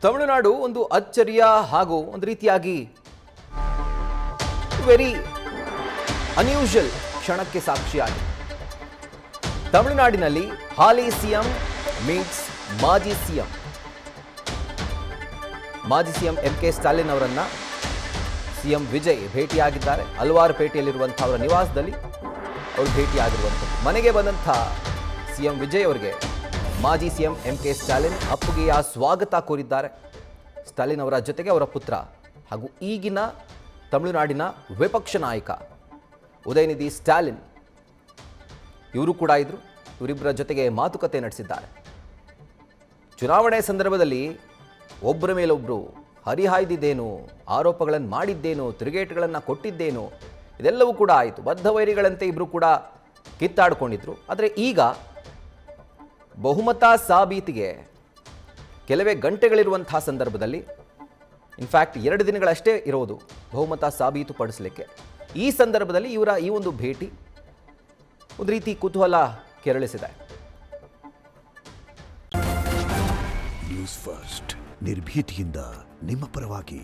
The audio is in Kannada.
ತಮಿಳುನಾಡು ಒಂದು ಅಚ್ಚರಿಯ ಹಾಗೂ ಒಂದು ರೀತಿಯಾಗಿ ವೆರಿ ಅನ್ಯೂಶುವಲ್ ಕ್ಷಣಕ್ಕೆ ಸಾಕ್ಷಿಯಾಗಿದೆ. ತಮಿಳುನಾಡಿನಲ್ಲಿ ಹಾಲಿ ಸಿಎಂ ಮೀಟ್ಸ್ ಮಾಜಿ ಸಿಎಂ. ಮಾಜಿ ಸಿಎಂ ಎಂಕೆ ಸ್ಟಾಲಿನ್ ಅವರನ್ನ ಸಿಎಂ ವಿಜಯ್ ಭೇಟಿಯಾಗಿದ್ದಾರೆ. ಅಲ್ವಾರ್ಪೇಟೆಯಲ್ಲಿರುವಂತಹ ಅವರ ನಿವಾಸದಲ್ಲಿ ಅವರು ಭೇಟಿಯಾಗಿರುವಂಥದ್ದು. ಮನೆಗೆ ಬಂದಂಥ ಸಿಎಂ ವಿಜಯ್ ಅವರಿಗೆ ಮಾಜಿ ಸಿಎಂ ಎಂಕೆ ಸ್ಟಾಲಿನ್ ಅಪ್ಪುಗೆಯ ಸ್ವಾಗತ ಕೋರಿದ್ದಾರೆ. ಸ್ಟಾಲಿನ್ ಅವರ ಜೊತೆಗೆ ಅವರ ಪುತ್ರ ಹಾಗೂ ಈಗಿನ ತಮಿಳುನಾಡಿನ ವಿಪಕ್ಷ ನಾಯಕ ಉದಯನಿಧಿ ಸ್ಟಾಲಿನ್ ಇವರು ಕೂಡ ಇದ್ರು. ಇವರಿಬ್ಬರ ಜೊತೆಗೆ ಮಾತುಕತೆ ನಡೆಸಿದ್ದಾರೆ. ಚುನಾವಣೆ ಸಂದರ್ಭದಲ್ಲಿ ಒಬ್ಬರ ಮೇಲೊಬ್ಬರು ಹರಿಹಾಯ್ದಿದ್ದೇನು, ಆರೋಪಗಳನ್ನು ಮಾಡಿದ್ದೇನು, ತಿರುಗೇಟುಗಳನ್ನು ಕೊಟ್ಟಿದ್ದೇನು, ಇದೆಲ್ಲವೂ ಕೂಡ ಆಯಿತು. ಬದ್ಧವೈರಿಗಳಂತೆ ಇಬ್ಬರು ಕೂಡ ಕಿತ್ತಾಡಿಕೊಂಡಿದ್ರು. ಆದರೆ ಈಗ ಬಹುಮತ ಸಾಬೀತಿಗೆ ಕೆಲವೇ ಗಂಟೆಗಳಿರುವಂತಹ ಸಂದರ್ಭದಲ್ಲಿ, ಇನ್ಫ್ಯಾಕ್ಟ್ 2 ದಿನಗಳಷ್ಟೇ ಇರೋದು ಬಹುಮತ ಸಾಬೀತುಪಡಿಸಲಿಕ್ಕೆ. ಈ ಸಂದರ್ಭದಲ್ಲಿ ಇವರ ಈ ಒಂದು ಭೇಟಿ ಒಂದು ರೀತಿ ಕುತೂಹಲ ಕೆರಳಿಸಿದೆ. ನ್ಯೂಸ್ ಫಸ್ಟ್ ನಿರ್ಭೀತಿಯಿಂದ ನಿಮ್ಮ ಪರವಾಗಿ.